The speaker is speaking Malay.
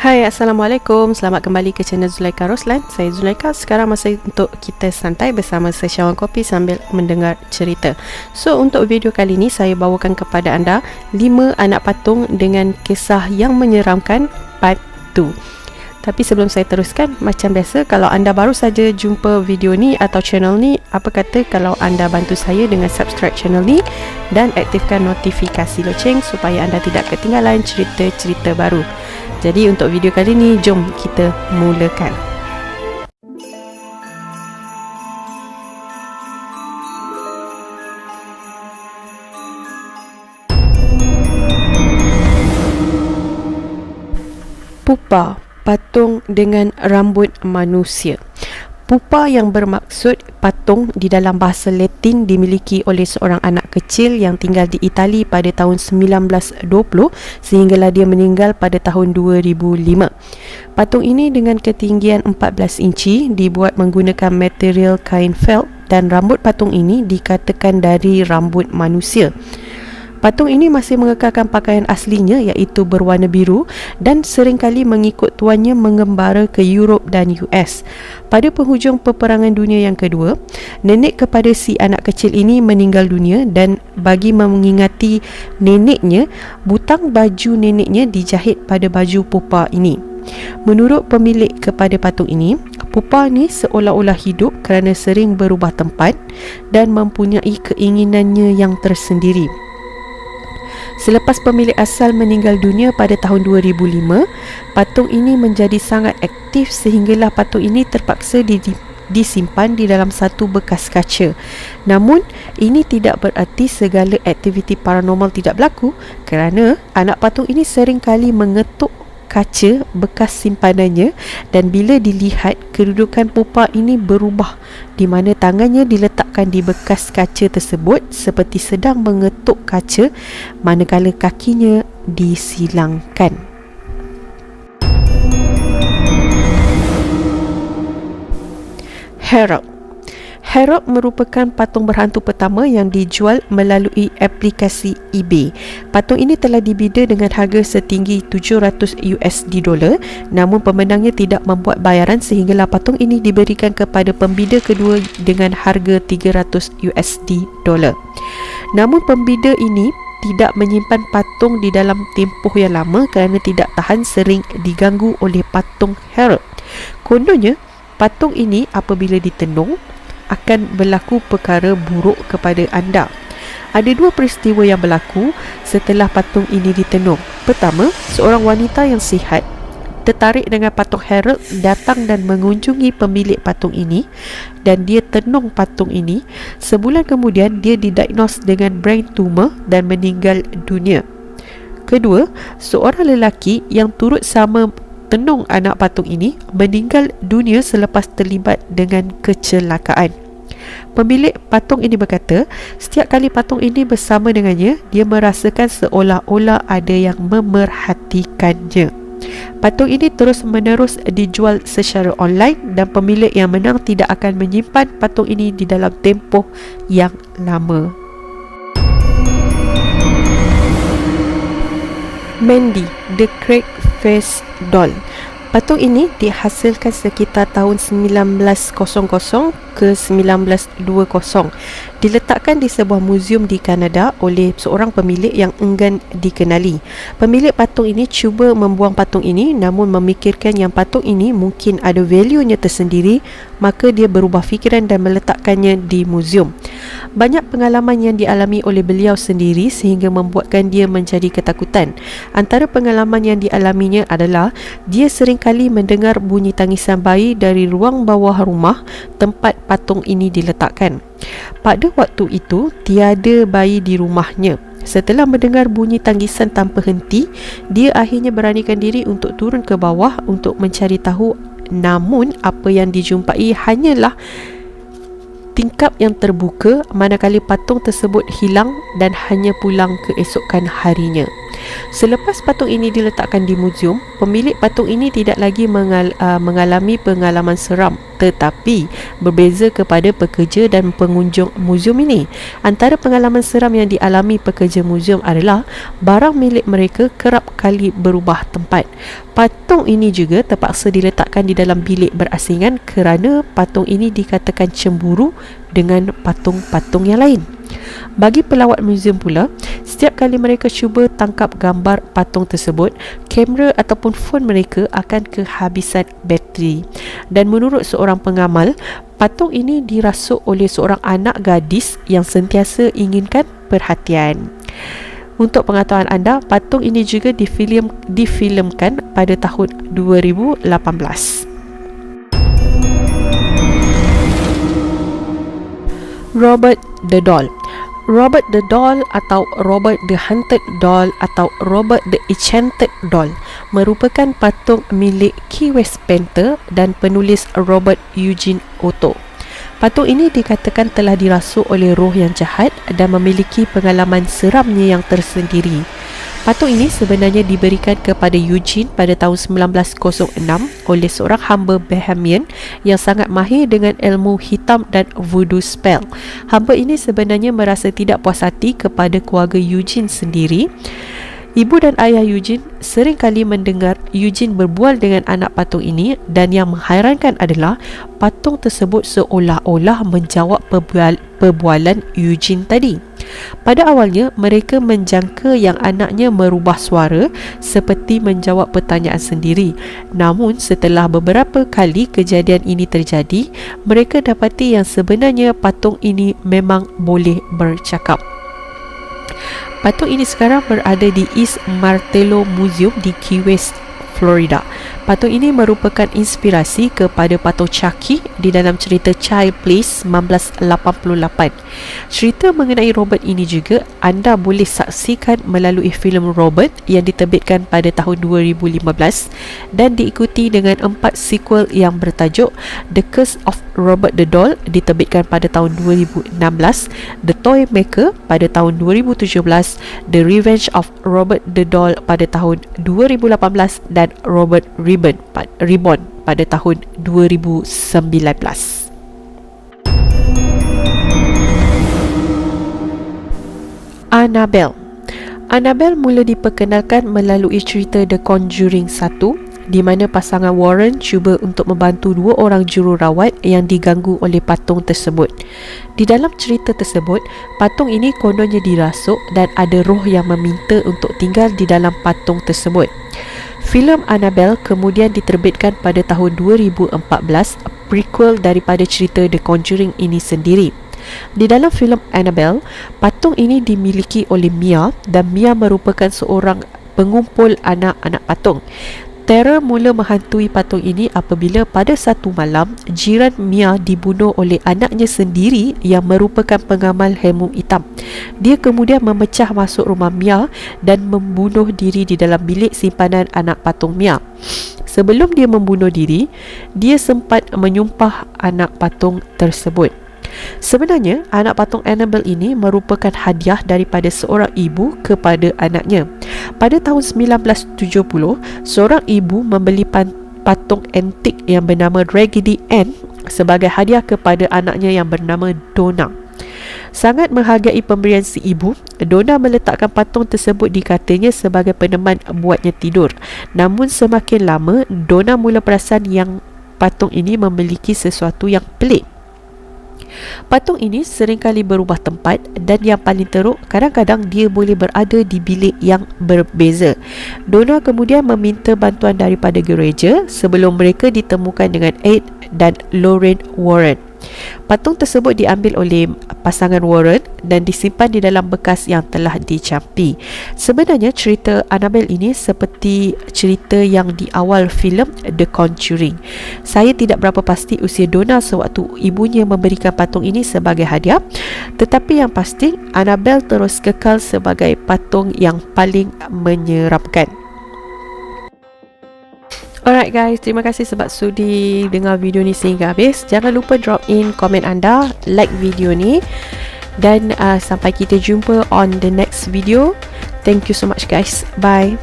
Hai, Assalamualaikum. Selamat kembali ke channel Zulaikha Roslan. Saya Zulaikha. Sekarang masa untuk kita santai bersama secawan kopi sambil mendengar cerita. So, untuk video kali ini saya bawakan kepada anda 5 anak patung dengan kisah yang menyeramkan part 2. Tapi sebelum saya teruskan, macam biasa, kalau anda baru saja jumpa video ni atau channel ni, apa kata kalau anda bantu saya dengan subscribe channel ni dan aktifkan notifikasi loceng supaya anda tidak ketinggalan cerita-cerita baru. Jadi untuk video kali ni, jom kita mulakan. Pupa, patung dengan rambut manusia. Pupa yang bermaksud patung di dalam bahasa Latin dimiliki oleh seorang anak kecil yang tinggal di Itali pada tahun 1920 sehinggalah dia meninggal pada tahun 2005. Patung ini dengan ketinggian 14 inci dibuat menggunakan material kain felt dan rambut patung ini dikatakan dari rambut manusia. Patung ini masih mengekalkan pakaian aslinya iaitu berwarna biru dan seringkali mengikut tuannya mengembara ke Europe dan US. Pada penghujung Peperangan Dunia yang kedua, nenek kepada si anak kecil ini meninggal dunia dan bagi mengingati neneknya, butang baju neneknya dijahit pada baju pupa ini. Menurut pemilik kepada patung ini, pupa ni seolah-olah hidup kerana sering berubah tempat dan mempunyai keinginannya yang tersendiri. Selepas pemilik asal meninggal dunia pada tahun 2005, patung ini menjadi sangat aktif sehinggalah patung ini terpaksa disimpan di dalam satu bekas kaca. Namun, ini tidak berarti segala aktiviti paranormal tidak berlaku kerana anak patung ini sering kali mengetuk kaca bekas simpanannya dan bila dilihat, kedudukan pupa ini berubah di mana tangannya diletakkan di bekas kaca tersebut seperti sedang mengetuk kaca manakala kakinya disilangkan. Harold merupakan patung berhantu pertama yang dijual melalui aplikasi eBay. Patung ini telah dibida dengan harga setinggi $700, namun pemenangnya tidak membuat bayaran sehinggalah patung ini diberikan kepada pembida kedua dengan harga $300. Namun pembida ini tidak menyimpan patung di dalam tempoh yang lama kerana tidak tahan sering diganggu oleh patung Harold. Kononnya, patung ini apabila ditenung akan berlaku perkara buruk kepada anda. Ada 2 peristiwa yang berlaku setelah patung ini ditenung. Pertama, seorang wanita yang sihat tertarik dengan patung Harold datang dan mengunjungi pemilik patung ini dan dia tenung patung ini. Sebulan kemudian dia didiagnos dengan brain tumor dan meninggal dunia. Kedua, seorang lelaki yang turut sama tenung anak patung ini meninggal dunia selepas terlibat dengan kecelakaan. Pemilik patung ini berkata, setiap kali patung ini bersama dengannya, dia merasakan seolah-olah ada yang memerhatikannya. Patung ini terus-menerus dijual secara online dan pemilik yang menang tidak akan menyimpan patung ini di dalam tempoh yang lama. Mandy, The Crack Face Doll. Patung ini dihasilkan sekitar tahun 1900 ke 1920. Diletakkan di sebuah muzium di Kanada oleh seorang pemilik yang enggan dikenali. Pemilik patung ini cuba membuang patung ini namun memikirkan yang patung ini mungkin ada value-nya tersendiri, maka dia berubah fikiran dan meletakkannya di muzium. Banyak pengalaman yang dialami oleh beliau sendiri sehingga membuatkan dia menjadi ketakutan. Antara pengalaman yang dialaminya adalah dia seringkali mendengar bunyi tangisan bayi dari ruang bawah rumah tempat patung ini diletakkan. Pada waktu itu, tiada bayi di rumahnya. Setelah mendengar bunyi tangisan tanpa henti, dia akhirnya beranikan diri untuk turun ke bawah untuk mencari tahu. Namun, apa yang dijumpai hanyalah tingkap yang terbuka manakala patung tersebut hilang dan hanya pulang keesokan harinya. Selepas patung ini diletakkan di muzium, pemilik patung ini tidak lagi mengalami pengalaman seram, tetapi berbeza kepada pekerja dan pengunjung muzium ini. Antara pengalaman seram yang dialami pekerja muzium adalah barang milik mereka kerap kali berubah tempat. Patung ini juga terpaksa diletakkan di dalam bilik berasingan kerana patung ini dikatakan cemburu dengan patung-patung yang lain. Bagi pelawat muzium pula, setiap kali mereka cuba tangkap gambar patung tersebut, kamera ataupun phone mereka akan kehabisan bateri. Dan menurut seorang pengamal, patung ini dirasuk oleh seorang anak gadis yang sentiasa inginkan perhatian. Untuk pengetahuan anda, patung ini juga difilmkan pada tahun 2018. Robert the Doll. Robert the Doll atau Robert the Haunted Doll atau Robert the Enchanted Doll merupakan patung milik Key West Painter dan penulis Robert Eugene Otto. Patung ini dikatakan telah dirasuk oleh roh yang jahat dan memiliki pengalaman seramnya yang tersendiri. Patung ini sebenarnya diberikan kepada Eugene pada tahun 1906 oleh seorang hamba Bahamian yang sangat mahir dengan ilmu hitam dan voodoo spell. Hamba ini sebenarnya merasa tidak puas hati kepada keluarga Eugene sendiri. Ibu dan ayah Eugene sering kali mendengar Eugene berbual dengan anak patung ini, dan yang menghairankan adalah patung tersebut seolah-olah menjawab perbualan Eugene tadi. Pada awalnya, mereka menjangka yang anaknya merubah suara seperti menjawab pertanyaan sendiri. Namun, setelah beberapa kali kejadian ini terjadi, mereka dapati yang sebenarnya patung ini memang boleh bercakap. Patung ini sekarang berada di East Martello Museum di Key West, Florida. Patung ini merupakan inspirasi kepada patung Chucky di dalam cerita Child Play 1988. Cerita mengenai Robert ini juga anda boleh saksikan melalui filem Robert yang diterbitkan pada tahun 2015 dan diikuti dengan 4 sequel yang bertajuk The Curse of Robert the Doll diterbitkan pada tahun 2016, The Toy Maker pada tahun 2017, The Revenge of Robert the Doll pada tahun 2018 dan Robert Reborn pada tahun 2019. Annabelle. Annabelle mula diperkenalkan melalui cerita The Conjuring 1 di mana pasangan Warren cuba untuk membantu 2 orang jururawat yang diganggu oleh patung tersebut. Di dalam cerita tersebut, patung ini kononnya dirasuk dan ada roh yang meminta untuk tinggal di dalam patung tersebut. Filem Annabelle kemudian diterbitkan pada tahun 2014, prequel daripada cerita The Conjuring ini sendiri. Di dalam filem Annabelle, patung ini dimiliki oleh Mia dan Mia merupakan seorang pengumpul anak-anak patung. Teror mula menghantui patung ini apabila pada satu malam jiran Mia dibunuh oleh anaknya sendiri yang merupakan pengamal ilmu hitam. Dia kemudian memecah masuk rumah Mia dan membunuh diri di dalam bilik simpanan anak patung Mia. Sebelum dia membunuh diri, dia sempat menyumpah anak patung tersebut. Sebenarnya, anak patung Annabelle ini merupakan hadiah daripada seorang ibu kepada anaknya. Pada tahun 1970, seorang ibu membeli patung antik yang bernama Raggedy Ann sebagai hadiah kepada anaknya yang bernama Donna. Sangat menghargai pemberian si ibu, Donna meletakkan patung tersebut di katilnya sebagai peneman buatnya tidur. Namun semakin lama, Donna mula perasan yang patung ini memiliki sesuatu yang pelik. Patung ini seringkali berubah tempat dan yang paling teruk, kadang-kadang dia boleh berada di bilik yang berbeza. Donna kemudian meminta bantuan daripada gereja sebelum mereka ditemukan dengan Ed dan Lorraine Warren. Patung tersebut diambil oleh pasangan Warren dan disimpan di dalam bekas yang telah dicampi. Sebenarnya cerita Annabelle ini seperti cerita yang di awal filem The Conjuring. Saya tidak berapa pasti usia Donna sewaktu ibunya memberikan patung ini sebagai hadiah, tetapi yang pasti Annabelle terus kekal sebagai patung yang paling menyeramkan. Alright guys, terima kasih sebab sudi dengar video ni sehingga habis. Jangan lupa drop in komen anda, like video ni, dan sampai kita jumpa on the next video. Thank you so much guys. Bye.